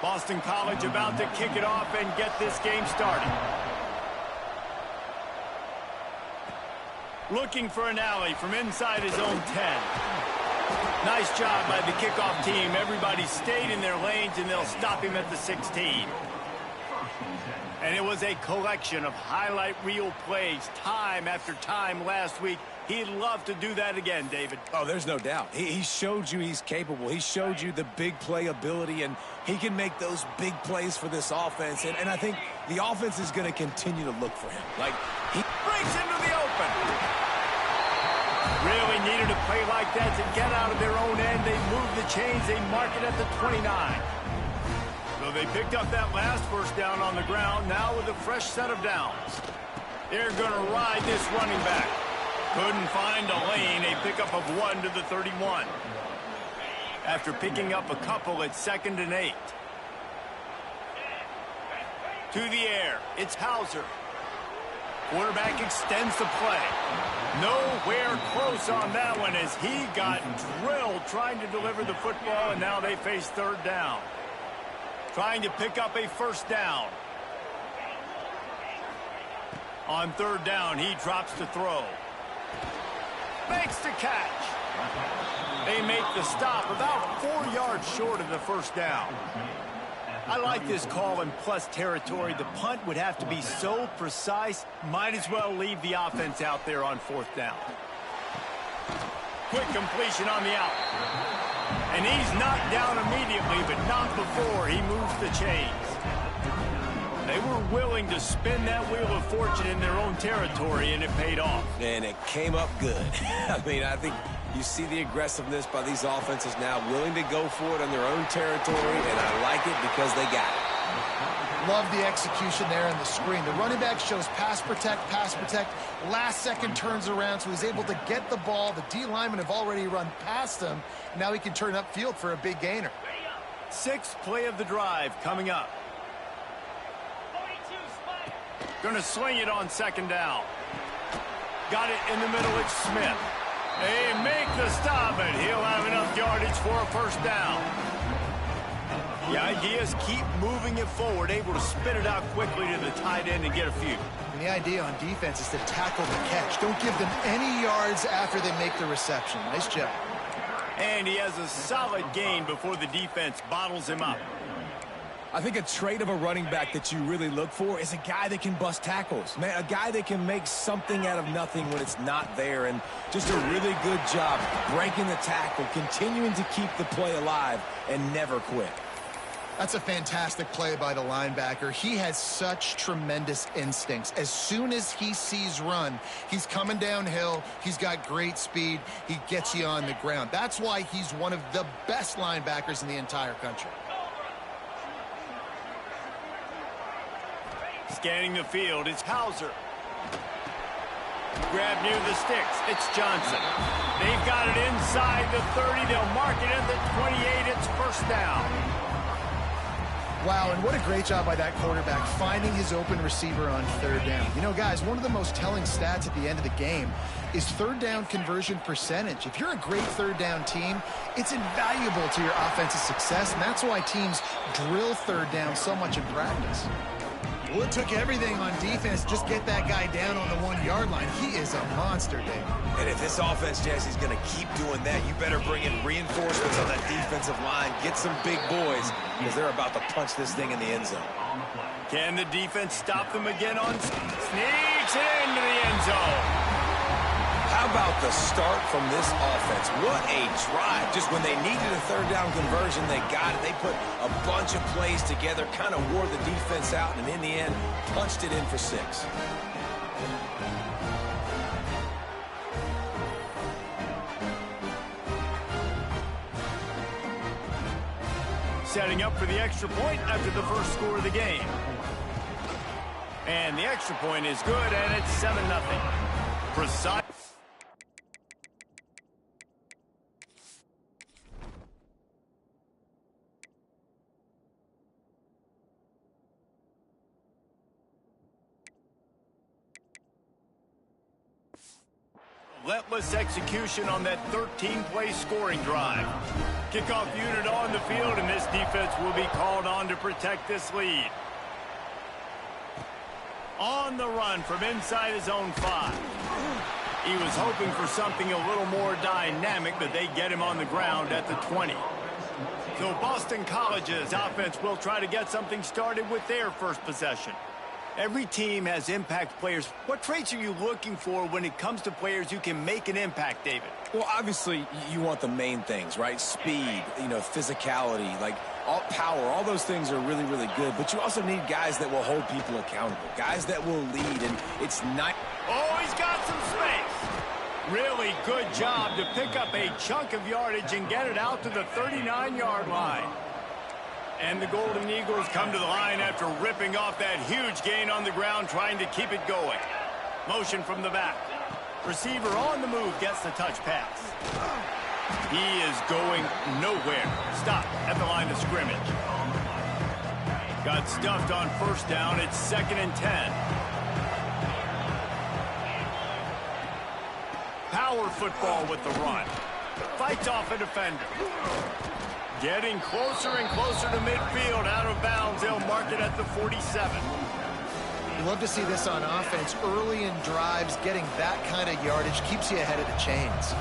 Boston College about to kick it off and get this game started. Looking for an alley from inside his own 10. Nice job by the kickoff team. Everybody stayed in their lanes, and they'll stop him at the 16. And it was a collection of highlight reel plays time after time last week. He'd love to do that again, David. Oh, there's no doubt. He showed you he's capable. He showed you the big play ability, and he can make those big plays for this offense. And I think the offense is going to continue to look for him. Like, he breaks into the open. Really needed a play like that to get out of their own end. They move the chains. They mark it at the 29. So they picked up that last first down on the ground, now with a fresh set of downs. They're going to ride this running back. Couldn't find a lane, a pickup of 1 to the 31. After picking up a couple, it's 2nd and 8. To the air, it's Hauser. Quarterback extends the play. Nowhere close on that one as he got drilled trying to deliver the football, and now they face 3rd down. Trying to pick up a first down. On 3rd down, he drops to throw. Makes the catch. They make the stop about 4 yards short of the first down. I like this call in plus territory. The punt would have to be so precise, might as well leave the offense out there on 4th down. Quick completion on the out. And he's knocked down immediately, but not before he moves the chains. They were willing to spin that wheel of fortune in their own territory, and it paid off. And it came up good. I mean, I think you see the aggressiveness by these offenses now, willing to go for it on their own territory, and I like it because they got it. Love the execution there in the screen. The running back shows pass protect, last second turns around, so he's able to get the ball. The D linemen have already run past him. Now he can turn upfield for a big gainer. 6th play of the drive coming up. Going to swing it on 2nd down. Got it in the middle, it's Smith. They make the stop, and he'll have enough yardage for a first down. The idea is keep moving it forward, able to spin it out quickly to the tight end and get a few. And the idea on defense is to tackle the catch. Don't give them any yards after they make the reception. Nice job. And he has a solid gain before the defense bottles him up. I think a trait of a running back that you really look for is a guy that can bust tackles. Man, a guy that can make something out of nothing when it's not there. And just a really good job breaking the tackle, continuing to keep the play alive, and never quit. That's a fantastic play by the linebacker. He has such tremendous instincts. As soon as he sees run, he's coming downhill. He's got great speed. He gets you on the ground. That's why he's one of the best linebackers in the entire country. Scanning the field, it's Hauser. Grab near the sticks, it's Johnson. They've got it inside the 30. They'll mark it at the 28. It's first down. Wow, and what a great job by that quarterback finding his open receiver on 3rd down. You know, guys, one of the most telling stats at the end of the game is 3rd down conversion percentage. If you're a great 3rd down team, it's invaluable to your offensive success, and that's why teams drill 3rd down so much in practice. Well, it took everything on defense. Just get that guy down on the 1-yard line. He is a monster, Dave. And if this offense, Jesse, is going to keep doing that, you better bring in reinforcements on that defensive line. Get some big boys, because they're about to punch this thing in the end zone. Can the defense stop them again on sneaks into the end zone? How about the start from this offense? What a drive. Just when they needed a 3rd down conversion, they got it. They put a bunch of plays together, kind of wore the defense out, and in the end, punched it in for 6. Setting up for the extra point after the first score of the game. And the extra point is good, and it's 7-0. Precise. Relentless execution on that 13-play scoring drive. Kickoff unit on the field, and this defense will be called on to protect this lead. On the run from inside his own 5. He was hoping for something a little more dynamic, but they get him on the ground at the 20. So Boston College's offense will try to get something started with their first possession. Every team has impact players. What traits are you looking for when it comes to players who can make an impact, David? Well, obviously, you want the main things, right? Speed, physicality, like power. All those things are really, really good. But you also need guys that will hold people accountable, guys that will lead. And it's not... Oh, he's got some space. Really good job to pick up a chunk of yardage and get it out to the 39-yard line. And the Golden Eagles come to the line after ripping off that huge gain on the ground, trying to keep it going. Motion from the back. Receiver on the move gets the touch pass. He is going nowhere. Stop at the line of scrimmage. Got stuffed on first down. It's 2nd and 10. Power football with the run. Fights off a defender. Getting closer and closer to midfield, out of bounds. They'll mark it at the 47. You love to see this on offense. Early in drives, getting that kind of yardage keeps you ahead of the chains.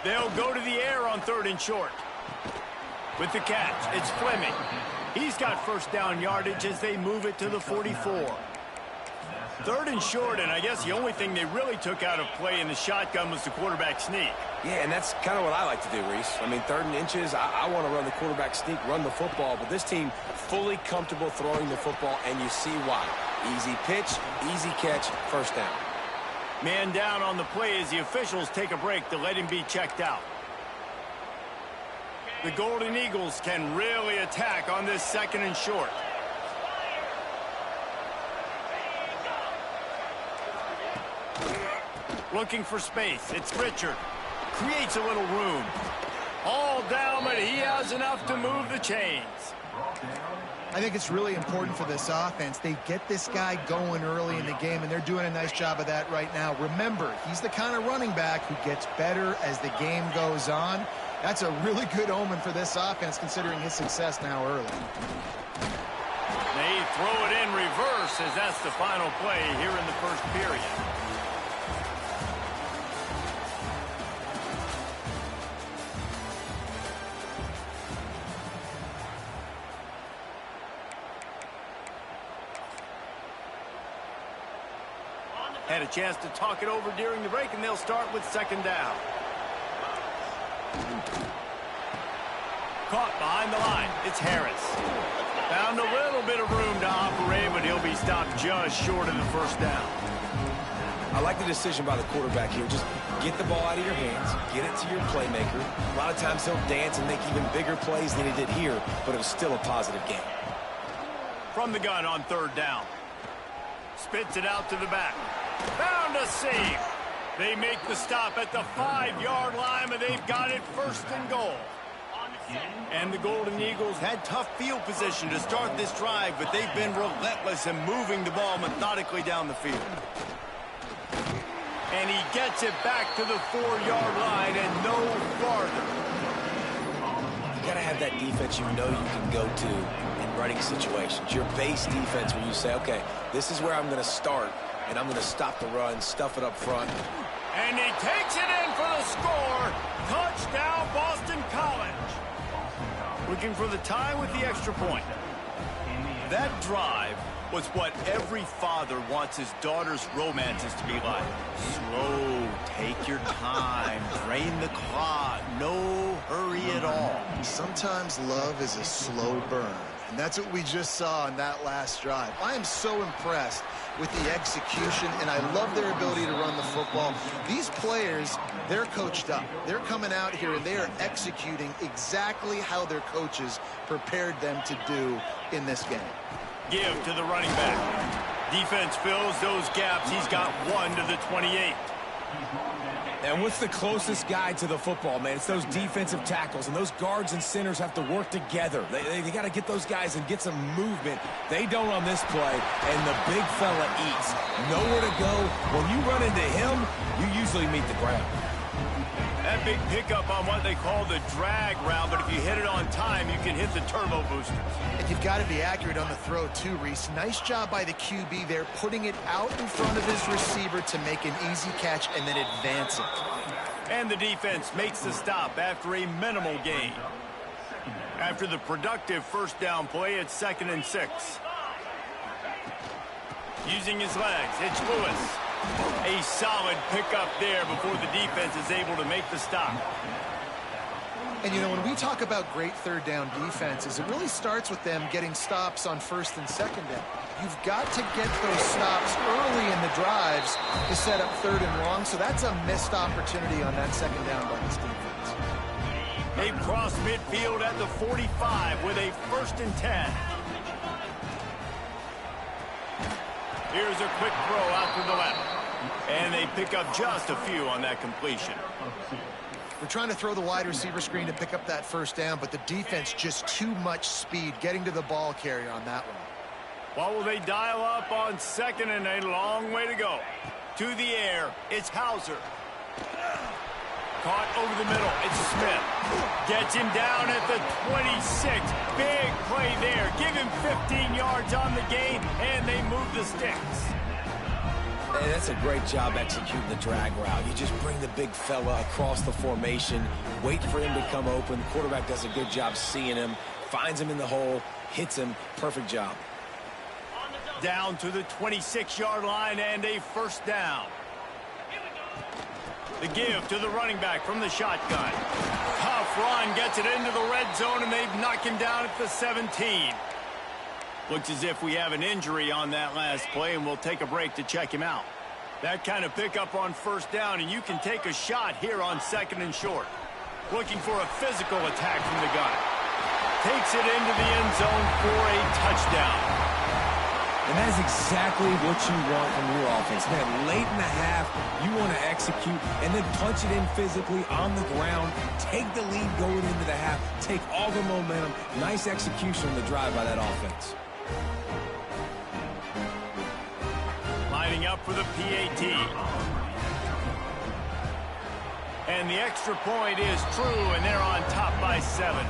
They'll go to the air on 3rd and short. With the catch, it's Fleming. He's got first down yardage as they move it to the 44. 3rd and short, and I guess the only thing they really took out of play in the shotgun was the quarterback sneak. Yeah, and that's kind of what I like to do, Reese. I mean, 3rd and inches, I want to run the quarterback sneak, run the football, but this team fully comfortable throwing the football, and you see why. Easy pitch, easy catch, first down. Man down on the play as the officials take a break to let him be checked out. The Golden Eagles can really attack on this 2nd and short. Looking for space. It's Richard. Creates a little room. All down, but he has enough to move the chains. I think it's really important for this offense. They get this guy going early in the game, and they're doing a nice job of that right now. Remember, he's the kind of running back who gets better as the game goes on. That's a really good omen for this offense, considering his success now early. They throw it in reverse as that's the final play here in the first period. Had a chance to talk it over during the break, and they'll start with 2nd down. Caught behind the line. It's Harris. Found a little bit of room to operate, but he'll be stopped just short of the first down. I like the decision by the quarterback here. Just get the ball out of your hands, get it to your playmaker. A lot of times he'll dance and make even bigger plays than he did here, but it was still a positive game. From the gun on 3rd down. Spits it out to the back. Found a seam. They make the stop at the 5-yard line, but they've got it 1st and goal. And the Golden Eagles had tough field position to start this drive, but they've been relentless in moving the ball methodically down the field. And he gets it back to the 4-yard line and no farther. You got to have that defense you know you can go to in running situations. Your base defense where you say, okay, this is where I'm going to start, and I'm going to stop the run, stuff it up front. And he takes it in for the score. Touchdown, Boston College. Looking for the tie with the extra point. That drive was what every father wants his daughter's romances to be like. Slow, take your time, drain the clock, no hurry at all. Sometimes love is a slow burn, and that's what we just saw on that last drive. I am so impressed with the execution, and I love their ability to run the football. These players, they're coached up. They're coming out here, and they are executing exactly how their coaches prepared them to do in this game. Give to the running back. Defense fills those gaps. He's got one to the 28. And what's the closest guy to the football, man? It's those defensive tackles, and those guards and centers have to work together. They got to get those guys and get some movement. They don't on this play, and the big fella eats. Nowhere to go. When you run into him, you usually meet the ground. That big pickup on what they call the drag route, but if you hit it on time, you can hit the turbo boosters. And you've got to be accurate on the throw too, Reese. Nice job by the QB there, putting it out in front of his receiver to make an easy catch and then advance it. And the defense makes the stop after a minimal gain. After the productive first down play, it's 2nd and 6. Using his legs, it's Lewis. A solid pickup there before the defense is able to make the stop. And, you know, when we talk about great third down defenses, it really starts with them getting stops on 1st and 2nd down. You've got to get those stops early in the drives to set up 3rd and long, so that's a missed opportunity on that 2nd down by this defense. They cross midfield at the 45 with a 1st and 10. Here's a quick throw out to the left. And they pick up just a few on that completion. We're trying to throw the wide receiver screen to pick up that 1st down, but the defense just too much speed getting to the ball carrier on that one. What will they dial up on 2nd and a long way to go? To the air, it's Hauser. Caught over the middle, it's Smith. Gets him down at the 26. Big play there. Give him 15 yards on the gain, and they move the sticks. Hey, that's a great job executing the drag route. You just bring the big fella across the formation, wait for him to come open. The quarterback does a good job seeing him, finds him in the hole, hits him. Perfect job. Down to the 26-yard line and a 1st down. The give to the running back from the shotgun. Tough run, gets it into the red zone, and they've knocked him down at the 17. Looks as if we have an injury on that last play, and we'll take a break to check him out. That kind of pickup on 1st down, and you can take a shot here on 2nd and short. Looking for a physical attack from the gun. Takes it into the end zone for a touchdown. And that's exactly what you want from your offense. Man, late in the half, you want to execute and then punch it in physically on the ground. Take the lead going into the half. Take all the momentum. Nice execution on the drive by that offense. Lining up for the PAT. And the extra point is true, and they're on top by 7.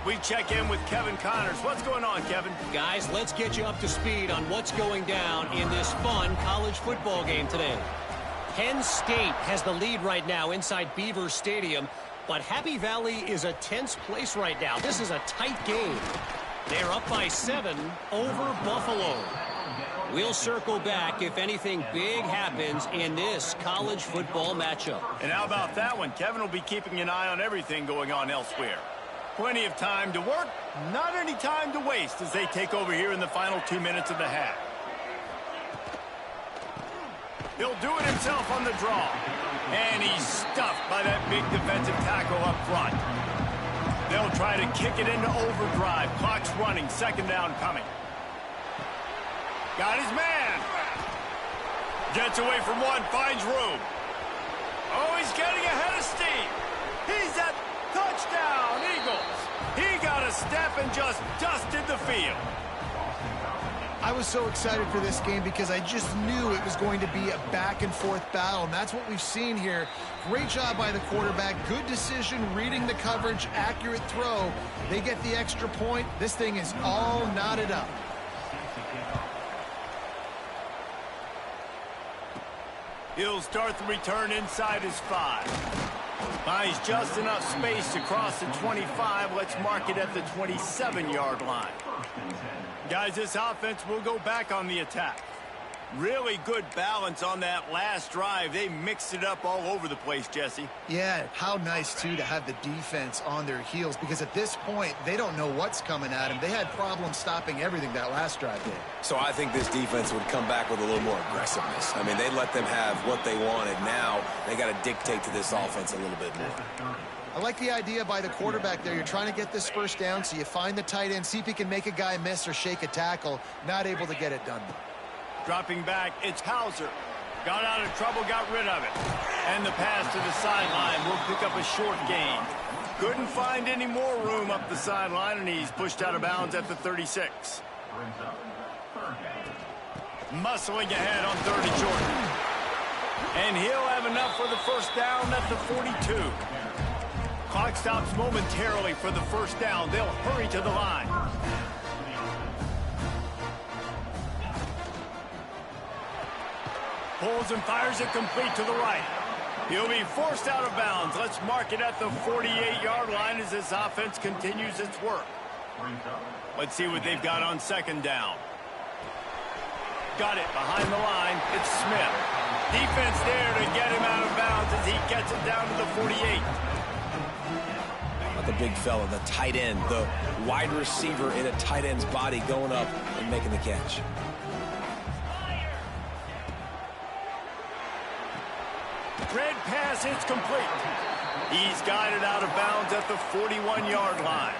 We check in with Kevin Connors. What's going on, Kevin? Guys, let's get you up to speed on what's going down in this fun college football game today. Penn State has the lead right now inside Beaver Stadium, but Happy Valley is a tense place right now. This is a tight game. They're up by 7 over Buffalo. We'll circle back if anything big happens in this college football matchup. And how about that one? Kevin will be keeping an eye on everything going on elsewhere. Plenty of time to work, not any time to waste as they take over here in the final 2 minutes of the half. He'll do it himself on the draw. And he's stuffed by that big defensive tackle up front. They'll try to kick it into overdrive. Clock's running, 2nd down coming. Got his man. Gets away from one, finds room. Oh, he's getting ahead of steam. He's at touchdown, Eagles. He got a step and just dusted the field. I was so excited for this game because I just knew it was going to be a back-and-forth battle, and that's what we've seen here. Great job by the quarterback. Good decision, reading the coverage, accurate throw. They get the extra point. This thing is all knotted up. He'll start the return inside his 5. Finds just enough space to cross the 25. Let's mark it at the 27-yard line. Guys, this offense will go back on the attack. Really good balance on that last drive. They mixed it up all over the place, Jesse. Yeah, how nice, too, to have the defense on their heels, because at this point, they don't know what's coming at them. They had problems stopping everything that last drive did. So I think this defense would come back with a little more aggressiveness. I mean, they let them have what they wanted. Now they got to dictate to this offense a little bit more. I like the idea by the quarterback there. You're trying to get this 1st down, so you find the tight end, see if he can make a guy miss or shake a tackle. Not able to get it done. Dropping back, it's Hauser. Got out of trouble, got rid of it. And the pass to the sideline will pick up a short gain. Couldn't find any more room up the sideline, and he's pushed out of bounds at the 36. Muscling ahead on 3rd and short. And he'll have enough for the 1st down at the 42. Clock stops momentarily for the first down. They'll hurry to the line. Pulls and fires it complete to the right. He'll be forced out of bounds. Let's mark it at the 48-yard line as this offense continues its work. Let's see what they've got on second down. Got it behind the line. It's Smith. Defense there to get him out of bounds as he gets it down to the 48. Not the big fella, the tight end, the wide receiver in a tight end's body going up and making the catch. Red pass, it's complete. He's guided out of bounds at the 41-yard line.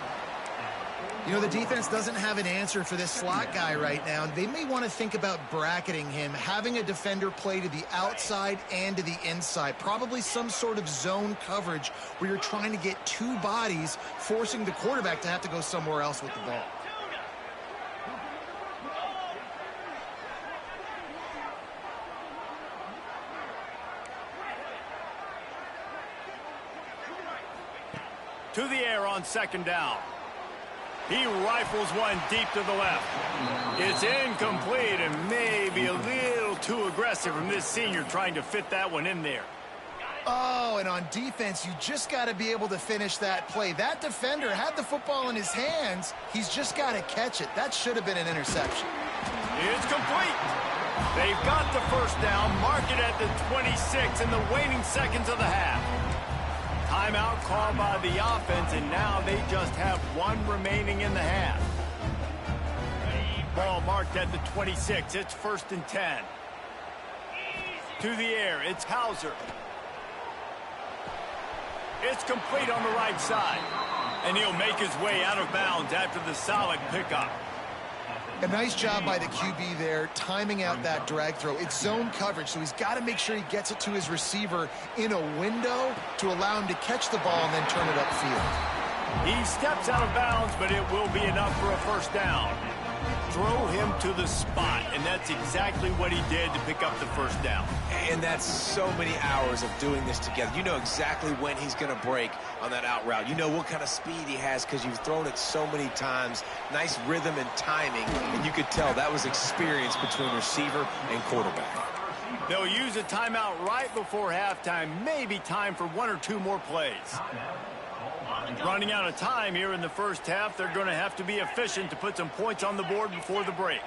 You know, the defense doesn't have an answer for this slot guy right now. They may want to think about bracketing him, having a defender play to the outside and to the inside. Probably some sort of zone coverage where you're trying to get two bodies, forcing the quarterback to have to go somewhere else with the ball. To the air on second down. He rifles one deep to the left. It's incomplete and maybe a little too aggressive from this senior trying to fit that one in there. Oh, and on defense, you just got to be able to finish that play. That defender had the football in his hands. He's just got to catch it. That should have been an interception. It's complete. They've got the first down. Mark it at the 26 in the waning seconds of the half. Timeout called by the offense, and now they just have one remaining in the half. Ball marked at the 26. It's 1st and 10. To the air, it's Hauser. It's complete on the right side. And he'll make his way out of bounds after the solid pickup. A nice job by the QB there, timing out that drag throw. It's zone coverage, so he's got to make sure he gets it to his receiver in a window to allow him to catch the ball and then turn it upfield. He steps out of bounds, but it will be enough for a first down. Throw him to the spot, and that's exactly what he did to pick up the first down. And that's so many hours of doing this together. You know exactly when he's going to break on that out route. You know what kind of speed he has because you've thrown it so many times. Nice rhythm and timing, and you could tell that was experience between receiver and quarterback. They'll use a timeout right before halftime. Maybe time for one or two more plays. Running out of time here in the first half. They're going to have to be efficient to put some points on the board before the break.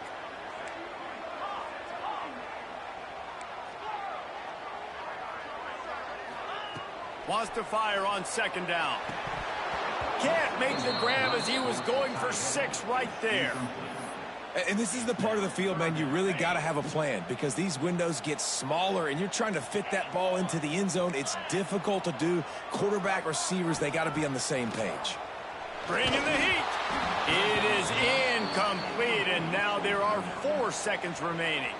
Wants to fire on second down. Can't make the grab as he was going for 6 right there. And this is the part of the field, man, you really got to have a plan because these windows get smaller and you're trying to fit that ball into the end zone. It's difficult to do. Quarterback, receivers, they got to be on the same page. Bringing the heat. It is incomplete, and now there are 4 seconds remaining.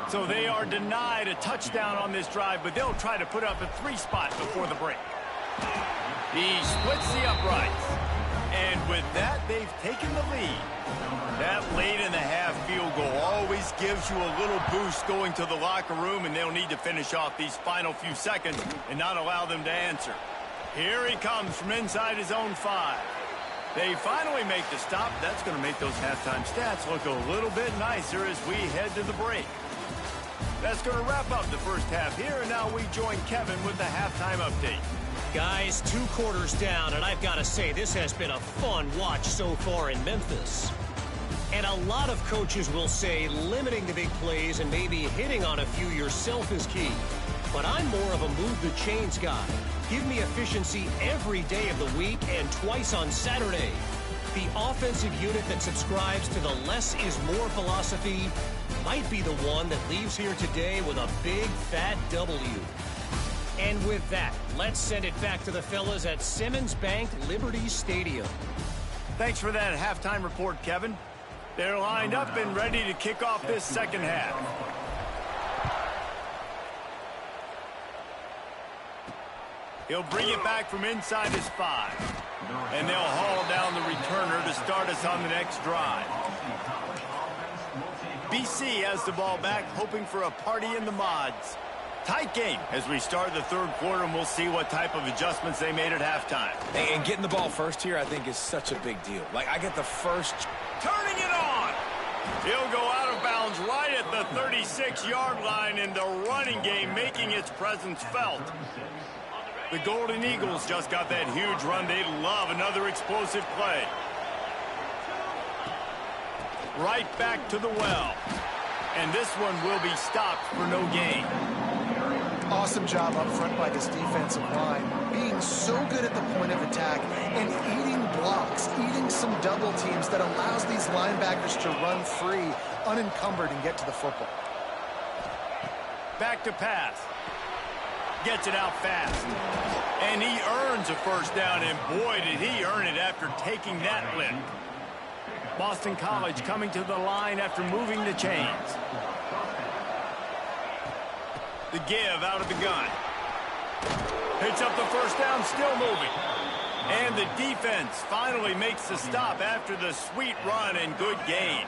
So they are denied a touchdown on this drive, but they'll try to put up a 3 spot before the break. He splits the uprights. And with that, they've taken the lead. That late in the half field goal always gives you a little boost going to the locker room, and they'll need to finish off these final few seconds and not allow them to answer. Here he comes from inside his own 5. They finally make the stop. That's going to make those halftime stats look a little bit nicer as we head to the break. That's going to wrap up the first half here, and now we join Kevin with the halftime update. Guys, 2 quarters down, and I've got to say, this has been a fun watch so far in Memphis. And a lot of coaches will say limiting the big plays and maybe hitting on a few yourself is key. But I'm more of a move the chains guy. Give me efficiency every day of the week and twice on Saturday. The offensive unit that subscribes to the less is more philosophy might be the one that leaves here today with a big fat W. And with that, let's send it back to the fellas at Simmons Bank Liberty Stadium. Thanks for that halftime report, Kevin. They're lined up and ready to kick off this second half. He'll bring it back from inside his 5. And they'll haul down the returner to start us on the next drive. BC has the ball back, hoping for a party in the mods. Tight game as we start the third quarter, and we'll see what type of adjustments they made at halftime. And getting the ball first here, I think, is such a big deal. Like, I get the first. Turning it on. He'll go out of bounds right at the 36-yard line, in the running game making its presence felt. The Golden Eagles just got that huge run. They love another explosive play. Right back to the well. And this one will be stopped for no gain. Awesome job up front by this defensive line, being so good at the point of attack and eating blocks, eating some double teams that allows these linebackers to run free, unencumbered, and get to the football. Back to pass. Gets it out fast. And he earns a first down, and boy, did he earn it after taking that lick. Boston College coming to the line after moving the chains. The give out of the gun. Picks up the first down, still moving. And the defense finally makes the stop after the sweet run and good gain.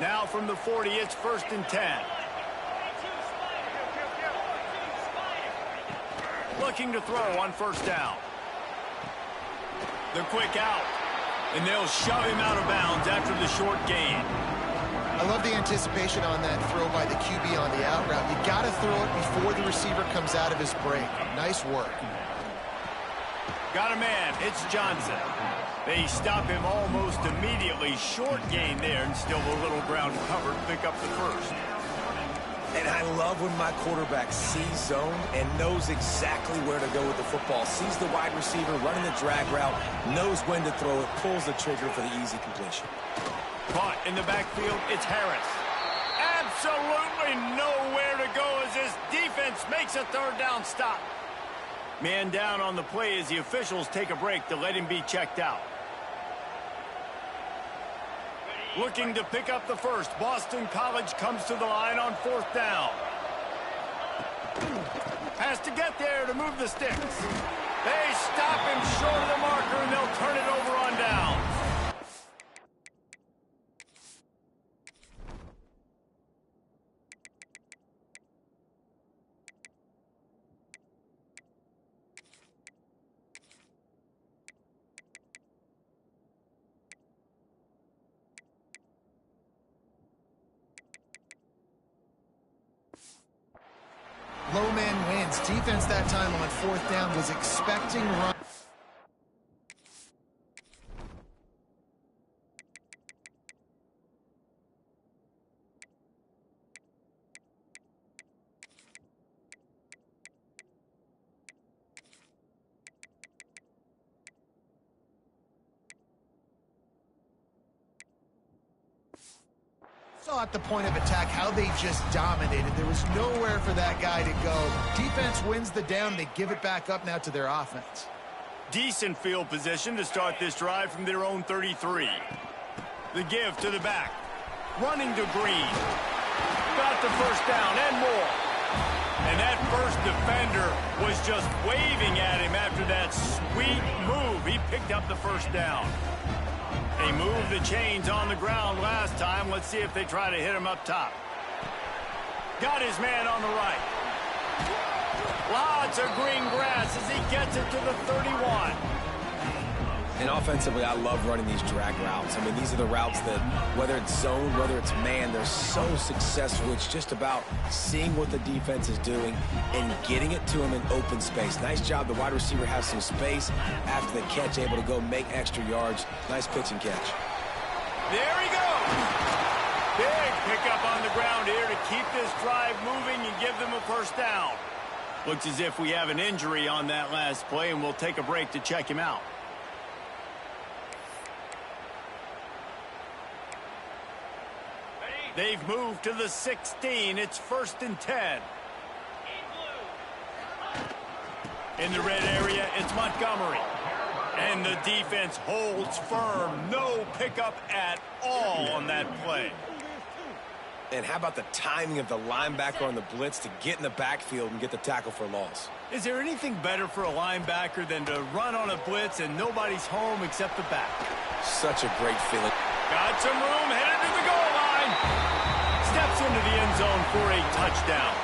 Now from the 40, it's 1st and 10. Looking to throw on first down. The quick out. And they'll shove him out of bounds after the short gain. I love the anticipation on that throw by the QB on the out route. You got to throw it before the receiver comes out of his break. Nice work. Got a man. It's Johnson. They stop him almost immediately. Short gain there, and still a little ground covered. Pick up the first. And I love when my quarterback sees zone and knows exactly where to go with the football. Sees the wide receiver running the drag route, knows when to throw it, pulls the trigger for the easy completion. Caught in the backfield, it's Harris. Absolutely nowhere to go as this defense makes a third down stop. Man down on the play as the officials take a break to let him be checked out. Looking to pick up the first. Boston College comes to the line on 4th down. Has to get there to move the sticks. They stop him short of the marker, and they'll turn it over on down. Low man wins. Defense that time on 4th down was expecting run. Saw at the point of attack how they just dominated. There was nowhere for that guy to go. Defense wins the down. They give it back up now to their offense. Decent field position to start this drive from their own 33. The give to the back. Running to Green. Got the first down and more. And that first defender was just waving at him after that sweet move. He picked up the first down. They moved the chains on the ground last time. Let's see if they try to hit him up top. Got his man on the right. Lots of green grass as he gets it to the 31. And offensively, I love running these drag routes. I mean, these are the routes that, whether it's zone, whether it's man, they're so successful. It's just about seeing what the defense is doing and getting it to him in open space. Nice job. The wide receiver has some space after the catch, able to go make extra yards. Nice pitch and catch. There he goes. Big pickup on the ground here to keep this drive moving and give them a first down. Looks as if we have an injury on that last play, and we'll take a break to check him out. They've moved to the 16. It's 1st and 10. In the red area, it's Montgomery. And the defense holds firm. No pickup at all on that play. And how about the timing of the linebacker on the blitz to get in the backfield and get the tackle for a loss? Is there anything better for a linebacker than to run on a blitz and nobody's home except the back? Such a great feeling. Got some room, headed to the goal line. Steps into the end zone for a touchdown.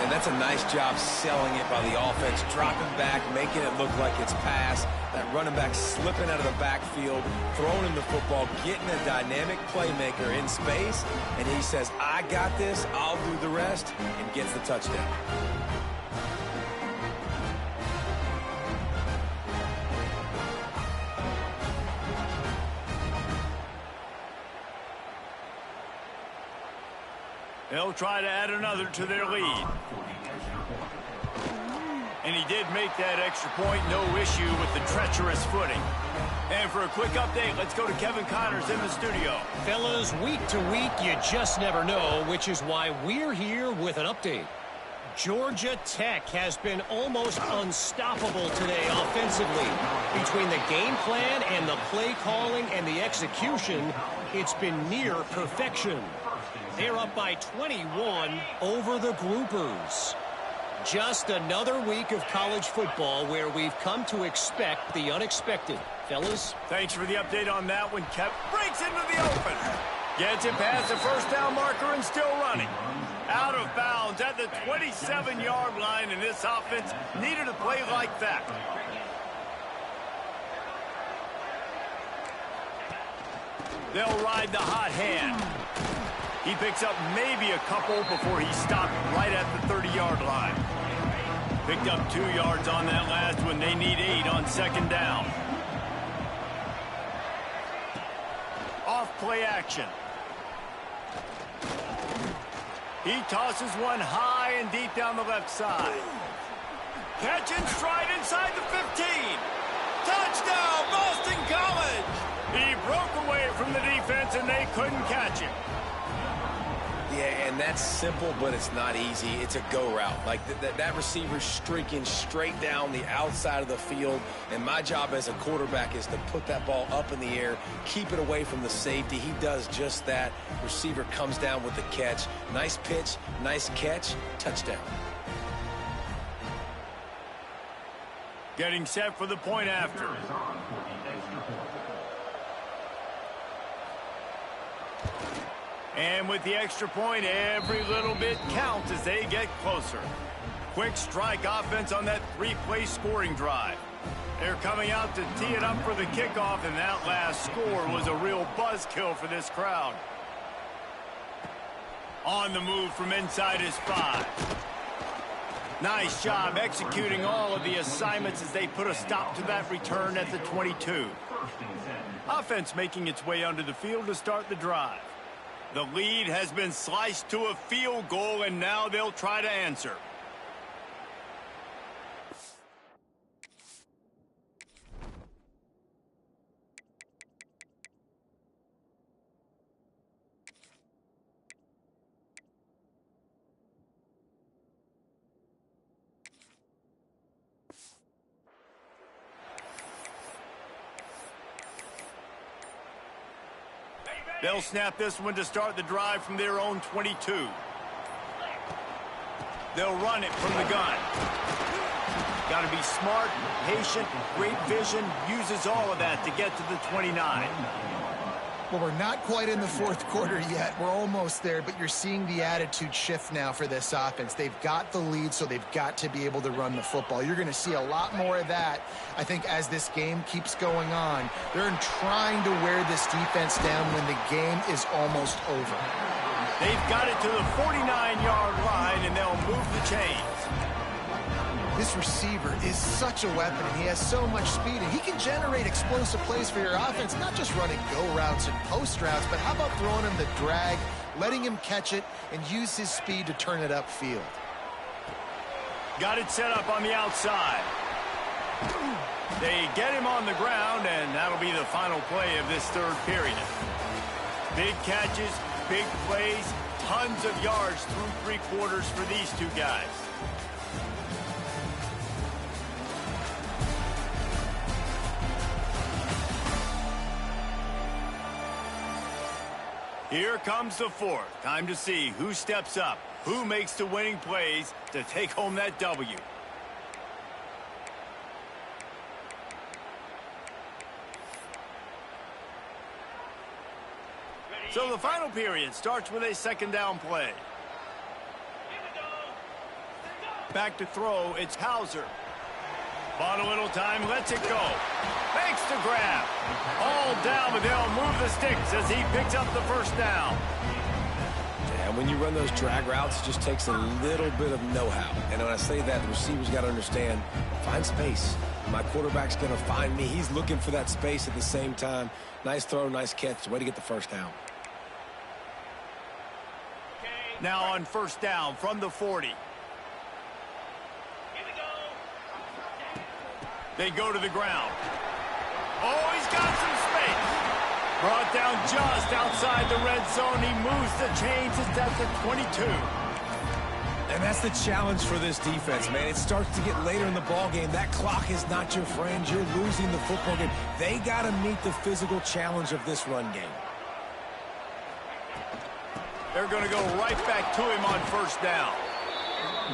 And that's a nice job selling it by the offense, dropping back, making it look like it's pass. That running back slipping out of the backfield, throwing him the football, getting a dynamic playmaker in space, and he says, I got this, I'll do the rest, and gets the touchdown. They'll try to add another to their lead. And he did make that extra point, no issue with the treacherous footing. And for a quick update, let's go to Kevin Connors in the studio. Fellas, week to week, you just never know, which is why we're here with an update. Georgia Tech has been almost unstoppable today offensively. Between the game plan and the play calling and the execution, it's been near perfection. They're up by 21 over the Groupers. Just another week of college football where we've come to expect the unexpected. Fellas? Thanks for the update on that one. Kept breaks into the open. Gets it past the first down marker and still running. Out of bounds at the 27-yard line, and this offense needed a play like that. They'll ride the hot hand. He picks up maybe a couple before he stopped right at the 30-yard line. Picked up 2 yards on that last one. They need 8 on second down. Off play action. He tosses one high and deep down the left side. Catch and stride inside the 15. Touchdown, Boston College! He broke away from the defense and they couldn't catch him. Yeah, and that's simple, but it's not easy. It's a go route. Like that receiver's streaking straight down the outside of the field, and my job as a quarterback is to put that ball up in the air, keep it away from the safety. He does just that. Receiver comes down with the catch. Nice pitch, nice catch, touchdown. Getting set for the point after. And with the extra point, every little bit counts as they get closer. Quick strike offense on that 3-play scoring drive. They're coming out to tee it up for the kickoff, and that last score was a real buzzkill for this crowd. On the move from inside his 5. Nice job executing all of the assignments as they put a stop to that return at the 22. Offense making its way onto the field to start the drive. The lead has been sliced to a field goal, and now they'll try to answer. They'll snap this one to start the drive from their own 22. They'll run it from the gun. Got to be smart, patient, great vision, uses all of that to get to the 29. Well, we're not quite in the fourth quarter yet. We're almost there, but you're seeing the attitude shift now for this offense. They've got the lead, so they've got to be able to run the football. You're going to see a lot more of that, I think, as this game keeps going on. They're trying to wear this defense down when the game is almost over. They've got it to the 49-yard line, and they'll move the chains. This receiver is such a weapon, and he has so much speed, and he can generate explosive plays for your offense, not just running go routes and post routes, but how about throwing him the drag, letting him catch it, and use his speed to turn it upfield. Got it set up on the outside. They get him on the ground, and that'll be the final play of this third period. Big catches, big plays, tons of yards through 3 quarters for these two guys. Here comes the fourth. Time to see who steps up, who makes the winning plays to take home that W. So the final period starts with a second down play. Back to throw, it's Hauser. Bought a little time, lets it go. Makes the grab. All down, but they'll move the sticks as he picks up the first down. And when you run those drag routes, it just takes a little bit of know-how. And when I say that, the receiver's got to understand, find space. My quarterback's going to find me. He's looking for that space at the same time. Nice throw, nice catch. Way to get the first down. Now on first down from the 40. They go to the ground. Oh, he's got some space. Brought down just outside the red zone. He moves the chains. It's at the 22. And that's the challenge for this defense, man. It starts to get later in the ball game. That clock is not your friend. You're losing the football game. They got to meet the physical challenge of this run game. They're going to go right back to him on first down.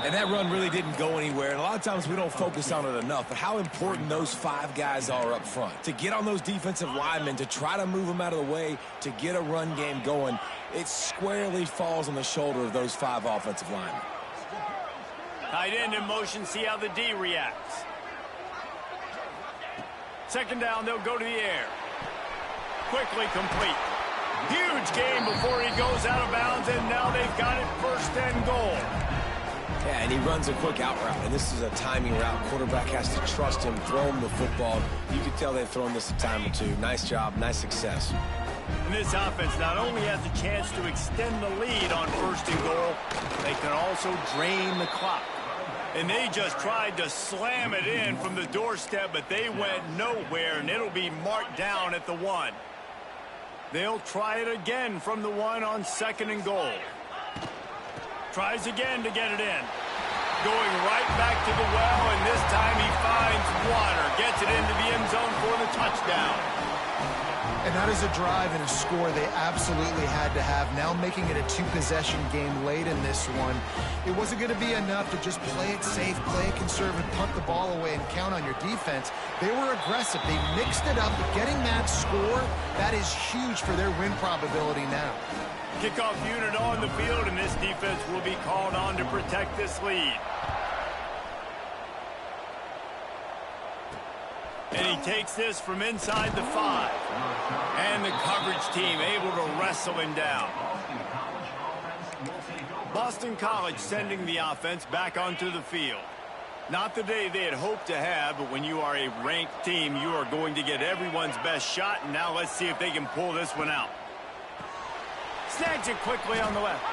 And that run really didn't go anywhere. And a lot of times we don't focus on it enough. But how important those 5 guys are up front. To get on those defensive linemen, to try to move them out of the way, to get a run game going, it squarely falls on the shoulder of those 5 offensive linemen. Tight end in motion, see how the D reacts. Second down, they'll go to the air. Quickly complete. Huge gain before he goes out of bounds, and now they've got it first and goal. Yeah, and he runs a quick out route, and this is a timing route. Quarterback has to trust him, throw him the football. You can tell they've thrown this a time or two. Nice job, nice success. And this offense not only has a chance to extend the lead on first and goal, they can also drain the clock. And they just tried to slam it in from the doorstep, but they went nowhere, and it'll be marked down at the 1. They'll try it again from the 1 on second and goal. Tries again to get it in. Going right back to the well, and this time he finds water. Gets it into the end zone for the touchdown. And that is a drive and a score they absolutely had to have. Now making it a 2-possession game late in this one. It wasn't going to be enough to just play it safe, play it conservative, punt the ball away, and count on your defense. They were aggressive. They mixed it up. But getting that score, that is huge for their win probability now. Kickoff unit on the field, and this defense will be called on to protect this lead. And he takes this from inside the 5. And the coverage team able to wrestle him down. Boston College sending the offense back onto the field. Not the day they had hoped to have, but when you are a ranked team, you are going to get everyone's best shot. And now let's see if they can pull this one out. Snags it quickly on the left.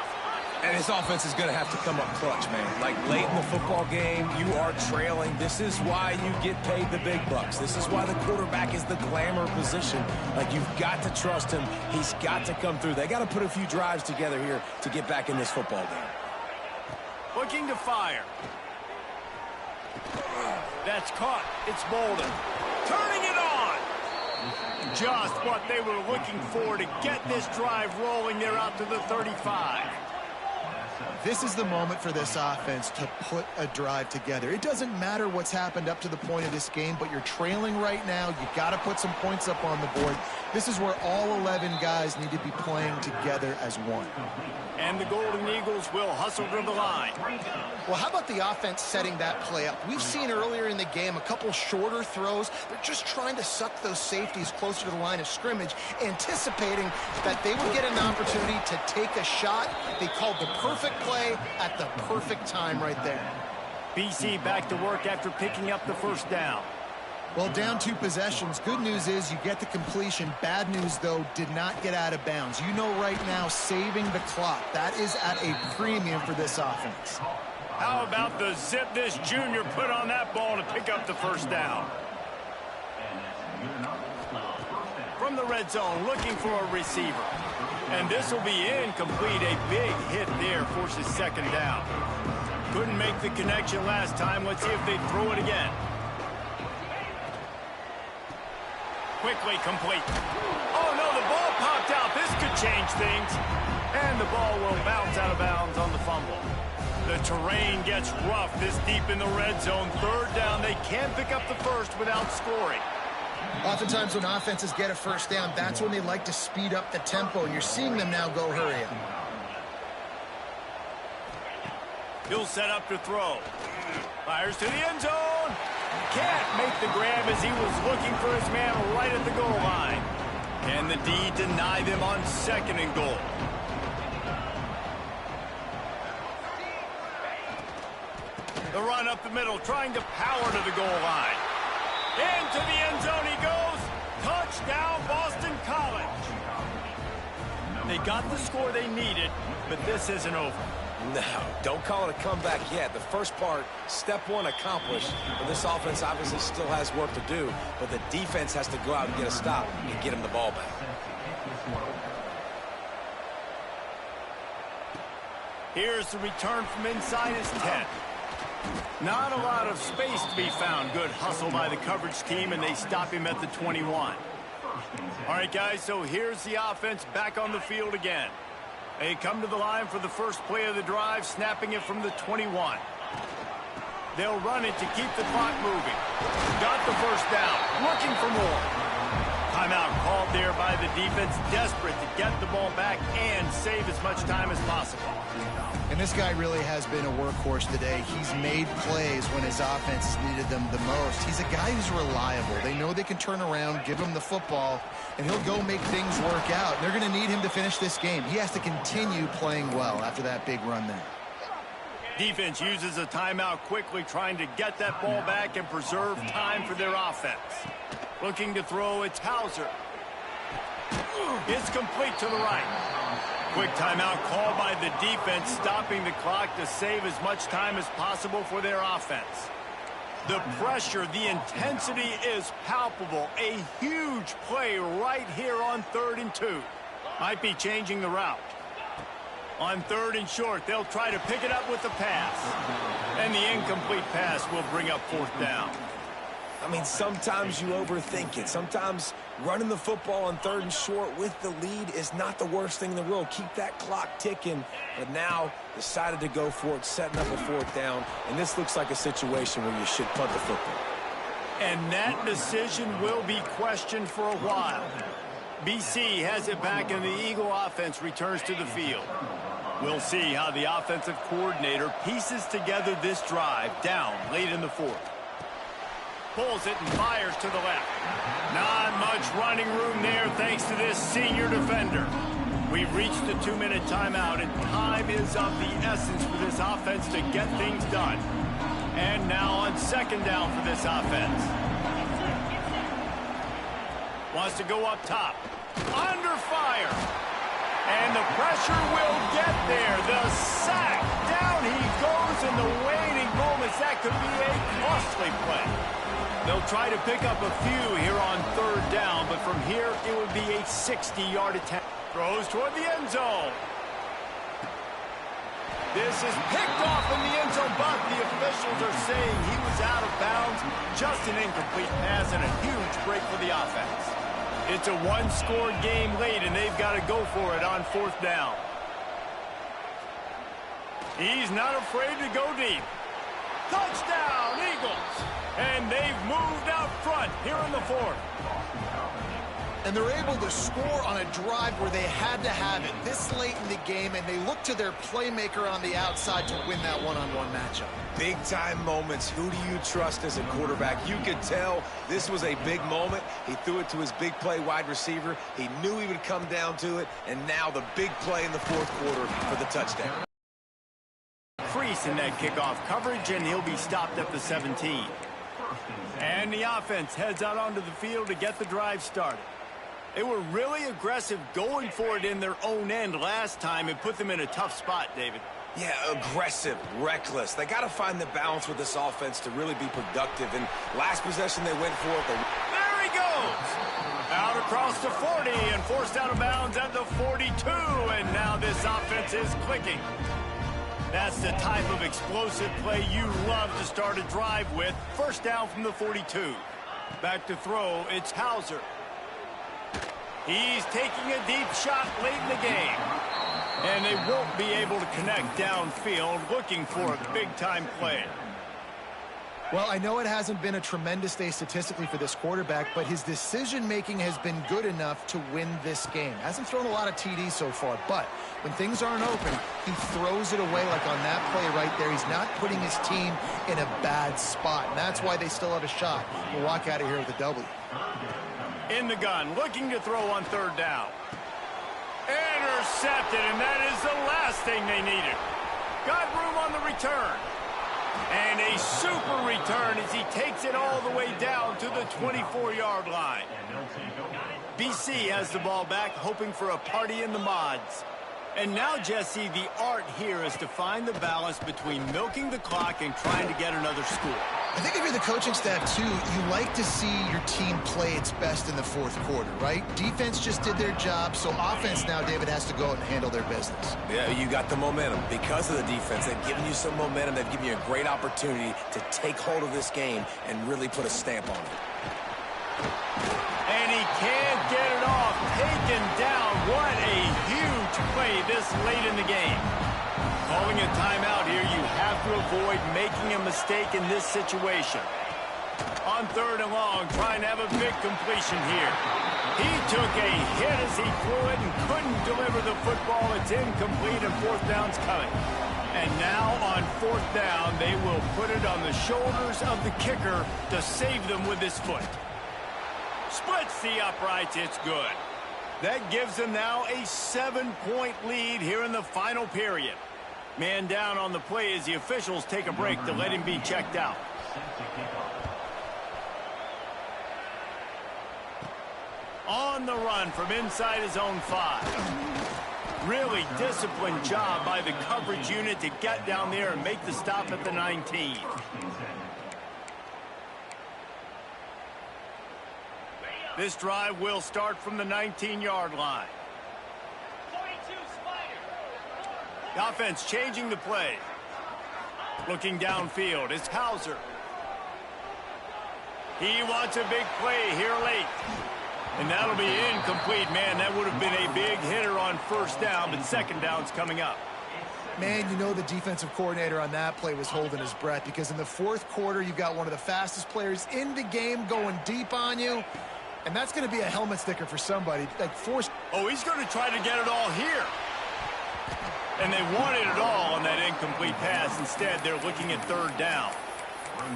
And this offense is going to have to come up clutch, man. Like late in the football game, you are trailing. This is why you get paid the big bucks. This is why the quarterback is the glamour position. Like, you've got to trust him. He's got to come through. They got to put a few drives together here to get back in this football game. Looking to fire. That's caught. It's Bolden. Turning it on. Just what they were looking for to get this drive rolling. They're out to the 35. This is the moment for this offense to put a drive together. It doesn't matter what's happened up to the point of this game, but you're trailing right now. You got to put some points up on the board. This is where all 11 guys need to be playing together as one. And the Golden Eagles will hustle to the line. Well, how about the offense setting that play up? We've seen earlier in the game a couple shorter throws. They're just trying to suck those safeties closer to the line of scrimmage, anticipating that they would get an opportunity to take a shot. They called the perfect play at the perfect time right there. BC back to work after picking up the first down. Well, down 2 possessions. Good news is you get the completion. Bad news, though, did not get out of bounds. You know right now, saving the clock. That is at a premium for this offense. How about the zip this junior put on that ball to pick up the first down? From the red zone, looking for a receiver. And this will be incomplete. A big hit there forces second down. Couldn't make the connection last time. Let's see if they throw it again. Quickly complete. Oh, no, the ball popped out. This could change things. And the ball will bounce out of bounds on the fumble. The terrain gets rough this deep in the red zone. Third down, they can't pick up the first without scoring. Oftentimes when offenses get a first down, that's when they like to speed up the tempo, and you're seeing them now go hurry up. He'll set up to throw. Fires to the end zone. Can't make the grab as he was looking for his man right at the goal line. And the D deny them on 2nd and goal. The run up the middle, trying to power to the goal line. Into the end zone he goes. Touchdown, Boston College. They got the score they needed, but this isn't over. No, don't call it a comeback yet. The first part, step one accomplished. But this offense obviously still has work to do. But the defense has to go out and get a stop and get him the ball back. Here's the return from inside his 10. Not a lot of space to be found. Good hustle by the coverage team, and they stop him at the 21. All right, guys, so here's the offense back on the field again. They come to the line for the first play of the drive, snapping it from the 21. They'll run it to keep the clock moving. Got the first down, looking for more. Timeout called there by the defense, desperate to get the ball back and save as much time as possible. And this guy really has been a workhorse today. He's made plays when his offense needed them the most. He's a guy who's reliable. They know they can turn around, give him the football, and he'll go make things work out. They're going to need him to finish this game. He has to continue playing well after that big run there. Defense uses a timeout quickly, trying to get that ball back and preserve time for their offense. Looking to throw, it's Hauser. It's complete to the right. Quick timeout called by the defense, stopping the clock to save as much time as possible for their offense. The pressure, the intensity is palpable. A huge play right here on 3rd and 2. Might be changing the route. On 3rd and short, they'll try to pick it up with the pass. And the incomplete pass will bring up 4th down. I mean, sometimes you overthink it. Sometimes running the football on 3rd and short with the lead is not the worst thing in the world. Keep that clock ticking. But now decided to go for it, setting up a 4th down. And this looks like a situation where you should punt the football. And that decision will be questioned for a while. BC has it back, and the Eagle offense returns to the field. We'll see how the offensive coordinator pieces together this drive down late in the 4th. Pulls it and fires to the left. Not much running room there thanks to this senior defender. We've reached the 2-minute timeout, and time is of the essence for this offense to get things done. And now on 2nd down for this offense. Wants to go up top. Under fire. And the pressure will get there. The sack. Down he goes in the waning moments. That could be a costly play. They'll try to pick up a few here on 3rd down, but from here it would be a 60-yard attempt. Throws toward the end zone. This is picked off in the end zone, but the officials are saying he was out of bounds. Just an incomplete pass and a huge break for the offense. It's a one-score game late, and they've got to go for it on 4th down. He's not afraid to go deep. Touchdown, Eagles! And they've moved out front here in the 4th. And they're able to score on a drive where they had to have it this late in the game, and they look to their playmaker on the outside to win that one-on-one matchup. Big-time moments. Who do you trust as a quarterback? You could tell this was a big moment. He threw it to his big play wide receiver. He knew he would come down to it, and now the big play in the 4th quarter for the touchdown. Crease in that kickoff coverage, and he'll be stopped at the 17. And the offense heads out onto the field to get the drive started. They were really aggressive going for it in their own end last time and put them in a tough spot, David. Yeah, aggressive, reckless. They got to find the balance with this offense to really be productive. And last possession they went for it. There he goes! Out across the 40 and forced out of bounds at the 42. And now this offense is clicking. That's the type of explosive play you love to start a drive with. 1st down from the 42. Back to throw, it's Hauser. He's taking a deep shot late in the game. And they won't be able to connect downfield, looking for a big-time play. Well, I know it hasn't been a tremendous day statistically for this quarterback, but his decision-making has been good enough to win this game. Hasn't thrown a lot of TDs so far, but when things aren't open, he throws it away like on that play right there. He's not putting his team in a bad spot, and that's why they still have a shot to walk out of here with a W. In the gun, looking to throw on third down. Intercepted, and that is the last thing they needed. Got room on the return. And a super return as he takes it all the way down to the 24-yard line. BC has the ball back, hoping for a party in the mods. And now, Jesse, the art here is to find the balance between milking the clock and trying to get another score. I think if you're the coaching staff, too, you like to see your team play its best in the fourth quarter, right? Defense just did their job, so offense now, David, has to go out and handle their business. Yeah, you got the momentum. Because of the defense, they've given you some momentum. They've given you a great opportunity to take hold of this game and really put a stamp on it. And he can't get it off. Taken down. What a huge play this late in the game. Calling a timeout here, you have to avoid making a mistake in this situation. On third and long, trying to have a big completion here. He took a hit as he threw it and couldn't deliver the football. It's incomplete and fourth down's coming. And now on fourth down, they will put it on the shoulders of the kicker to save them with his foot. Splits the uprights. It's good. That gives them now a 7-point lead here in the final period. Man down on the play as the officials take a break to let him be checked out. On the run from inside his own 5. Really disciplined job by the coverage unit to get down there and make the stop at the 19. This drive will start from the 19-yard line. The offense changing the play. Looking downfield, it's Hauser. He wants a big play here late. And that'll be incomplete. Man, that would have been a big hitter on first down, but second down's coming up. Man, you know the defensive coordinator on that play was holding his breath because in the fourth quarter, you've got one of the fastest players in the game going deep on you. And that's going to be a helmet sticker for somebody. Oh, he's going to try to get it all here. And they wanted it all on that incomplete pass. Instead, they're looking at third down.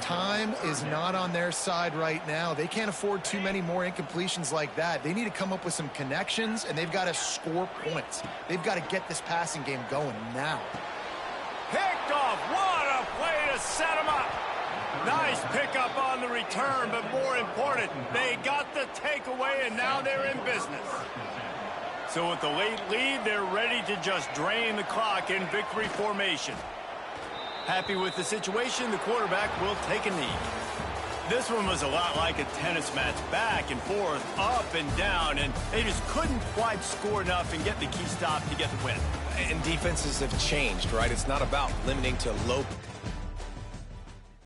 Time is not on their side right now. They can't afford too many more incompletions like that. They need to come up with some connections, and they've got to score points. They've got to get this passing game going now. Picked off. What a play to set him up. Nice pickup on the return, but more important, they got the takeaway, and now they're in business. So with the late lead, they're ready to just drain the clock in victory formation. Happy with the situation, the quarterback will take a knee. This one was a lot like a tennis match, back and forth, up and down, and they just couldn't quite score enough and get the key stop to get the win. And defenses have changed, right? It's not about limiting to low